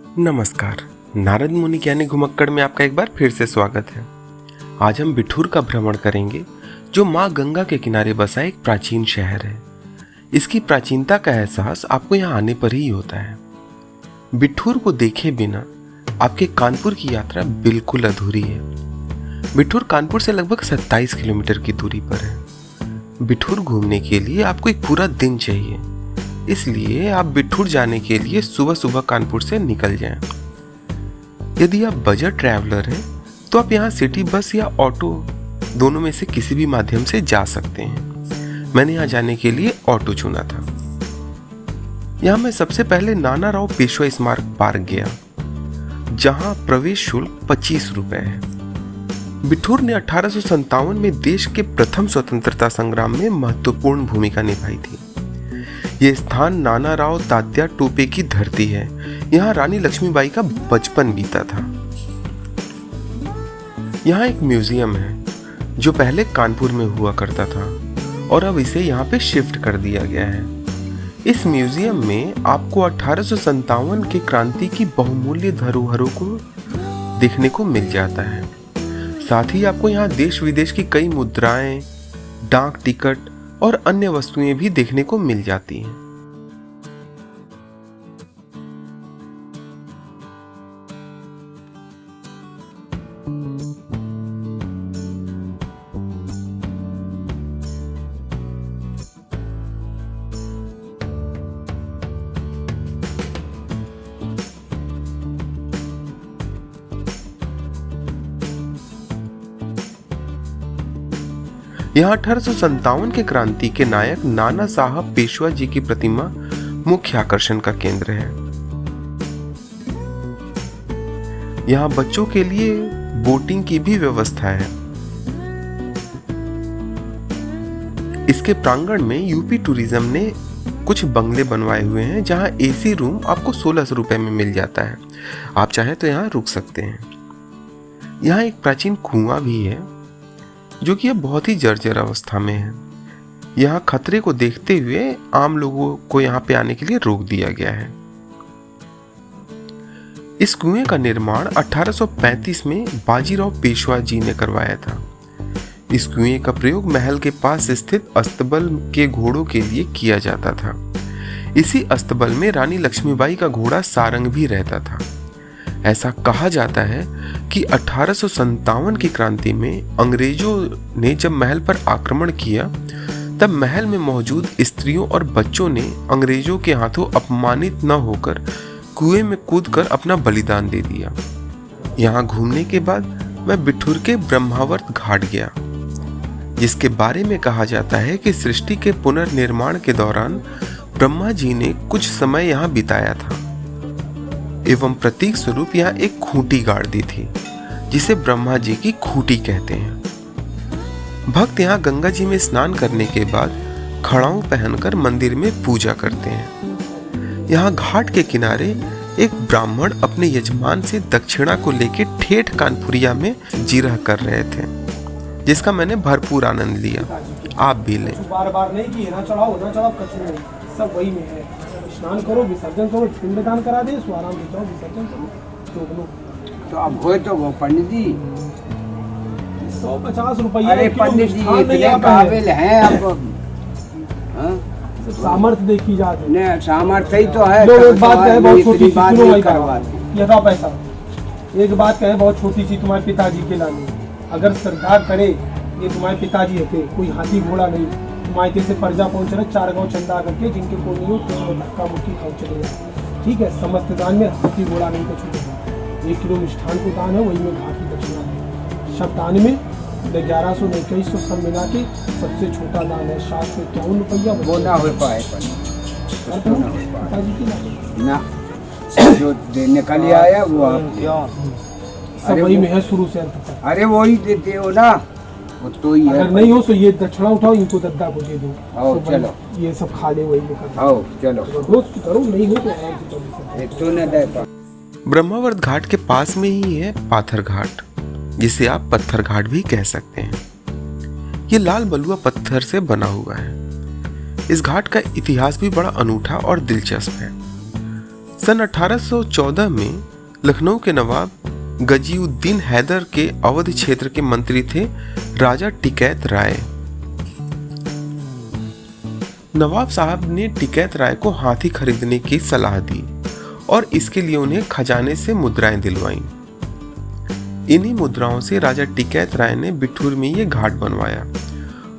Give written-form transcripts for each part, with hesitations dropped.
नमस्कार। नारद मुनि ज्ञानी घुमक्कड़ में आपका एक बार फिर से स्वागत है। आज हम बिठूर का भ्रमण करेंगे, जो माँ गंगा के किनारे बसा एक प्राचीन शहर है। इसकी प्राचीनता का एहसास आपको यहाँ आने पर ही होता है। बिठूर को देखे बिना आपके कानपुर की यात्रा बिल्कुल अधूरी है। बिठूर कानपुर से लगभग 27 किलोमीटर की दूरी पर है। बिठूर घूमने के लिए आपको एक पूरा दिन चाहिए, इसलिए आप बिठूर जाने के लिए सुबह सुबह कानपुर से निकल जाएं। यदि आप बजट ट्रैवलर हैं तो आप यहाँ सिटी बस या ऑटो दोनों में से किसी भी माध्यम से जा सकते हैं। मैंने यहाँ जाने के लिए ऑटो चुना था। यहाँ मैं सबसे पहले नाना राव पेशवा स्मारक पार्क गया, जहाँ प्रवेश शुल्क 25 रुपए है। बिठूर ने 1857 में देश के प्रथम स्वतंत्रता संग्राम में महत्वपूर्ण भूमिका निभाई थी। ये स्थान नाना राव तात्या टोपे की धरती है। यहाँ रानी लक्ष्मीबाई का बचपन बीता था। यहाँ एक म्यूजियम है जो पहले कानपुर में हुआ करता था और अब इसे यहाँ पे शिफ्ट कर दिया गया है। इस म्यूजियम में आपको 1857 के क्रांति की बहुमूल्य धरोहरों को देखने को मिल जाता है। साथ ही आपको यहाँ देश विदेश की कई मुद्राएं, डाक टिकट और अन्य वस्तुएं भी देखने को मिल जाती हैं। यहाँ 1857 के क्रांति के नायक नाना साहब पेशवा जी की प्रतिमा मुख्य आकर्षण का केंद्र है। यहाँ बच्चों के लिए बोटिंग की भी व्यवस्था है। इसके प्रांगण में यूपी टूरिज्म ने कुछ बंगले बनवाए हुए हैं, जहाँ एसी रूम आपको 1600 रुपए में मिल जाता है। आप चाहे तो यहाँ रुक सकते हैं। यहाँ एक प्राचीन कुआं भी है, जो कि अब बहुत ही जर्जर अवस्था में है। यहाँ खतरे को देखते हुए आम लोगों को यहाँ पे आने के लिए रोक दिया गया है। इस कुएं का निर्माण 1835 में बाजीराव पेशवा जी ने करवाया था। इस कुएं का प्रयोग महल के पास स्थित अस्तबल के घोड़ों के लिए किया जाता था। इसी अस्तबल में रानी लक्ष्मीबाई का घोड़ा सारंग भी रहता था। ऐसा कहा जाता है कि 1857 की क्रांति में अंग्रेजों ने जब महल पर आक्रमण किया, तब महल में मौजूद स्त्रियों और बच्चों ने अंग्रेजों के हाथों अपमानित न होकर कुएं में कूदकर अपना बलिदान दे दिया। यहाँ घूमने के बाद मैं बिठूर के ब्रह्मावर्त घाट गया, जिसके बारे में कहा जाता है कि सृष्टि के पुनर्निर्माण के दौरान ब्रह्मा जी ने कुछ समय यहाँ बिताया था एवं प्रतीक स्वरूप यहाँ एक खूंटी गाड़ दी थी, जिसे ब्रह्मा जी की खूंटी कहते हैं। भक्त यहाँ गंगा जी में स्नान करने के बाद खड़ाऊ पहनकर मंदिर में पूजा करते हैं। यहाँ घाट के किनारे एक ब्राह्मण अपने यजमान से दक्षिणा को लेकर ठेठ कानपुरिया में जिरह कर रहे थे, जिसका मैंने भरपूर आनंद लिया। आप भी लें। बार बार नहीं कि ना चढ़ाओ कछु नहीं, सब वही में है। स्नान करो, विसर्जन करो, पिंडदान करा दे, सो आराम से जाओ, विसर्जन करो, रोक लो। तो अब होए तो वो पंडित जी 150 रुपया। अरे पंडित जी इतने काबिल हैं अब। सामर्थ्य देखी जाती है। सामर्थ्य ही तो है। लोग एक बात कहे बहुत छोटी सी, बात सुनो नहीं भाई, करवा ये दो पैसा। एक बात कहे बहुत छोटी सी, तुम्हारे पिताजी के लाने, अगर सरकार करे, ये तुम्हारे पिताजी है, कोई हाथी घोड़ा नहीं, मायके से पर्जा पहुंच रहा 4 गांव चंदा करके, जिनके को नहीं हो तो धक्का मुक्की खाओ चले जाए। ठीक है, समस्त दान में हाथी घोड़ा नहीं तो छूटेगा। 1 किलो मिष्ठान को दान है, वही में घाट की दक्षिणा है। सब दान में 1100 2100 सब मिला के सबसे छोटा दान है 751 रुपया। वो ना हो पाए पिताजी की ना, जो देने का लिए आया वो आप सब वही में है शुरू से अंत तक। अरे वो ही देते हो ना, वो तो ही है। अगर नहीं हो तो ये दक्षिणा उठाओ, इनको दद्दा को दे दो। आओ चलो, ये सब खा ले, वही में कर। आओ चलो, दोस्त करो, नहीं हो तो आराम से चलो। एक तो न देता। ब्रह्मावर्त घाट के पास में ही है पाथर घाट, जिसे आप पत्थर घाट भी कह सकते हैं। ये लाल बलुआ पत्थर से बना हुआ है। इस घाट का इतिहास भी बड़ा अनूठा और दिलचस्प है। सन 1814 में लखनऊ के नवाब गजीउद्दीन हैदर के अवध क्षेत्र के मंत्री थे राजा टिकैत राय। नवाब साहब ने टिकैत राय को हाथी खरीदने की सलाह दी और इसके लिए उन्हें खजाने से मुद्राएं दिलवाईं। इन्हीं मुद्राओं से राजा टिकैत राय ने बिठूर में ये घाट बनवाया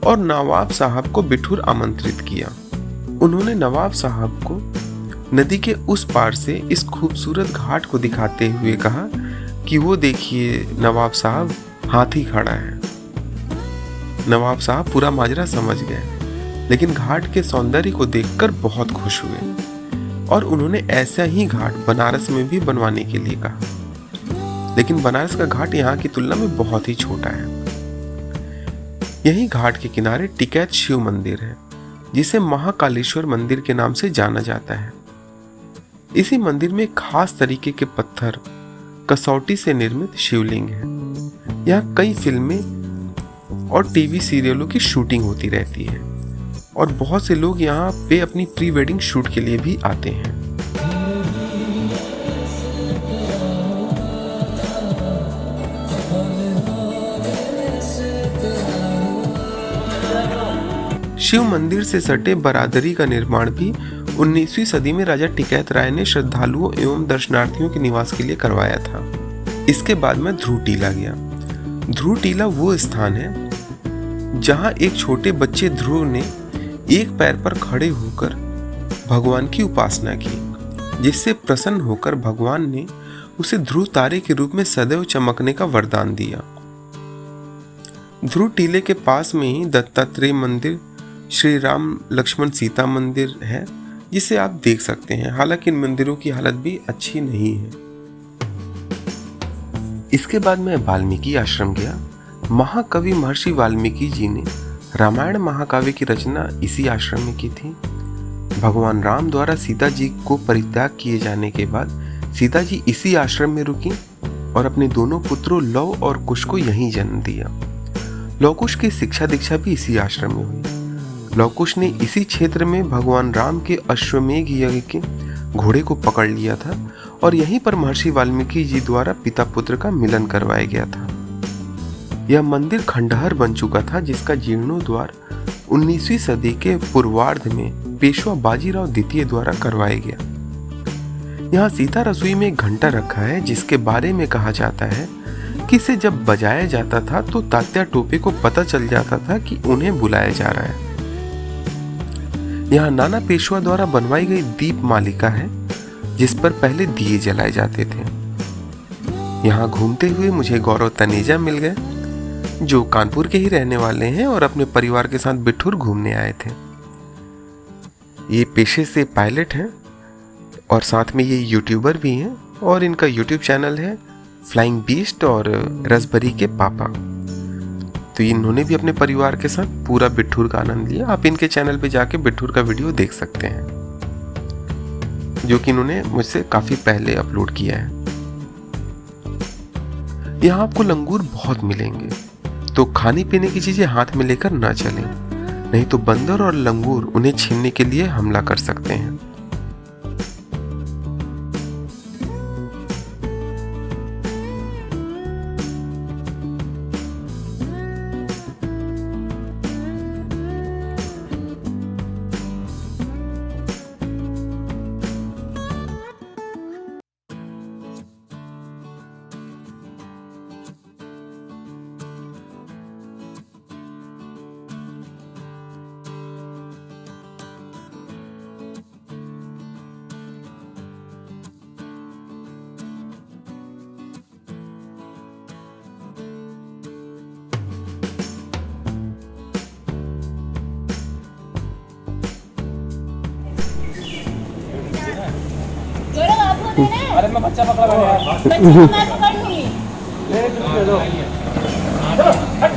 और नवाब साहब को बिठूर आमंत्रित किया। उन्होंने नवाब साहब को नदी के उस पार से इस खूबसूरत घाट को दिखाते हुए कहा कि वो देखिए नवाब साहब, हाथी खड़ा है। नवाब साहब पूरा माजरा समझ गए, लेकिन घाट के सौंदर्य को देखकर बहुत खुश हुए और उन्होंने ऐसा ही घाट बनारस में भी बनवाने के लिए कहा। लेकिन बनारस का घाट यहाँ की तुलना में बहुत ही छोटा है। यही घाट के किनारे टिकैत शिव मंदिर है, जिसे महाकालेश्वर मंदिर के नाम से जाना जाता है। इसी मंदिर में खास तरीके के पत्थर कसौटी से निर्मित शिवलिंग है। यहाँ कई फिल्में और टीवी सीरियलों की शूटिंग होती रहती है और बहुत से लोग यहाँ पे अपनी प्री वेडिंग शूट के लिए भी आते हैं। शिव मंदिर से सटे बरादरी का निर्माण भी 19वीं सदी में राजा टिकैत राय ने श्रद्धालुओं एवं दर्शनार्थियों के निवास के लिए करवाया था। इसके बाद में ध्रुव टीला गया। ध्रुव टीला वो स्थान है जहां एक छोटे बच्चे ध्रुव ने एक पैर पर खड़े होकर भगवान की उपासना की, जिससे प्रसन्न होकर भगवान ने उसे ध्रुव तारे के रूप में सदैव चमकने का वरदान दिया। ध्रुव टीले के पास में ही दत्तात्रेय मंदिर, श्री राम लक्ष्मण सीता मंदिर है, जिसे आप देख सकते हैं। हालांकि इन मंदिरों की हालत भी अच्छी नहीं है। इसके बाद मैं वाल्मीकि आश्रम गया। महाकवि महर्षि वाल्मीकि जी ने रामायण महाकाव्य की रचना इसी आश्रम में की थी। भगवान राम द्वारा सीता जी को परित्याग किए जाने के बाद सीता जी इसी आश्रम में रुकी और अपने दोनों पुत्रों लव और कुश को यहीं जन्म दिया। लव कुश की शिक्षा दीक्षा भी इसी आश्रम में हुई। लव कुश ने इसी क्षेत्र में भगवान राम के अश्वमेघ यज्ञ के घोड़े को पकड़ लिया था और यहीं पर महर्षि वाल्मीकि जी द्वारा पिता पुत्र का मिलन करवाया गया था। यह मंदिर खंडहर बन चुका था, जिसका जीर्णोद्धार 19वीं सदी के पूर्वार्ध में पेशवा बाजीराव द्वितीय द्वारा करवाया गया। यहाँ सीता रसोई में एक घंटा रखा है, जिसके बारे में कहा जाता है कि इसे जब बजाया जाता था तो तात्या टोपे को पता चल जाता था कि उन्हें बुलाया जा रहा है। यहाँ नाना पेशवा द्वारा बनवाई गई दीप मालिका है, जिस पर पहले दिए जलाए जाते थे। यहाँ घूमते हुए मुझे गौरव तनेजा मिल गए, जो कानपुर के ही रहने वाले हैं और अपने परिवार के साथ बिठूर घूमने आए थे। ये पेशे से पायलट हैं और साथ में ये यूट्यूबर भी हैं और इनका यूट्यूब चैनल है फ्लाइंग बीस्ट और रसबरी के पापा। तो इन्होंने भी अपने परिवार के साथ पूरा बिठूर का आनंद लिया। आप इनके चैनल पे जाके बिठूर का वीडियो देख सकते हैं, जो कि इन्होंने मुझसे काफी पहले अपलोड किया है। यहाँ आपको लंगूर बहुत मिलेंगे, तो खाने पीने की चीजें हाथ में लेकर ना चलें, नहीं तो बंदर और लंगूर उन्हें छीनने के लिए हमला कर सकते हैं। अरे मैं बच्चा पकड़ा हुआ है। बच्चे को मैं पकड़ लूंगी। ले लो। चलो हट।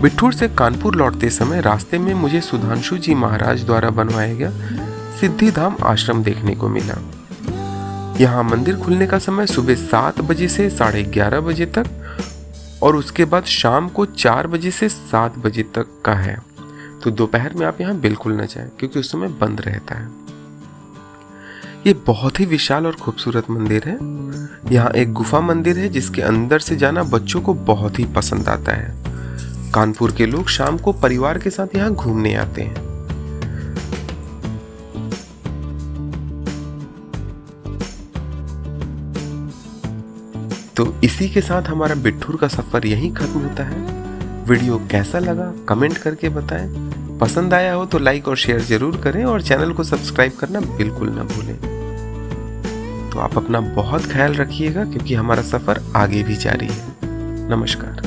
बिठूर से कानपुर लौटते समय रास्ते में मुझे सुधांशु जी महाराज द्वारा बनवाया गया सिद्धिधाम आश्रम देखने को मिला। यहाँ मंदिर खुलने का समय सुबह 7 बजे से 11:30 बजे तक और उसके बाद शाम को 4 बजे से 7 बजे तक का है। तो दोपहर में आप यहाँ बिल्कुल न जाएं क्योंकि उस समय बंद रहता है। ये बहुत ही विशाल और खूबसूरत मंदिर है। यहाँ एक गुफा मंदिर है जिसके अंदर से जाना बच्चों को बहुत ही पसंद आता है। कानपुर के लोग शाम को परिवार के साथ यहाँ घूमने आते हैं। तो इसी के साथ हमारा बिठूर का सफर यहीं खत्म होता है। वीडियो कैसा लगा कमेंट करके बताएं। पसंद आया हो तो लाइक और शेयर जरूर करें और चैनल को सब्सक्राइब करना बिल्कुल ना भूलें। तो आप अपना बहुत ख्याल रखिएगा क्योंकि हमारा सफर आगे भी जारी है। नमस्कार।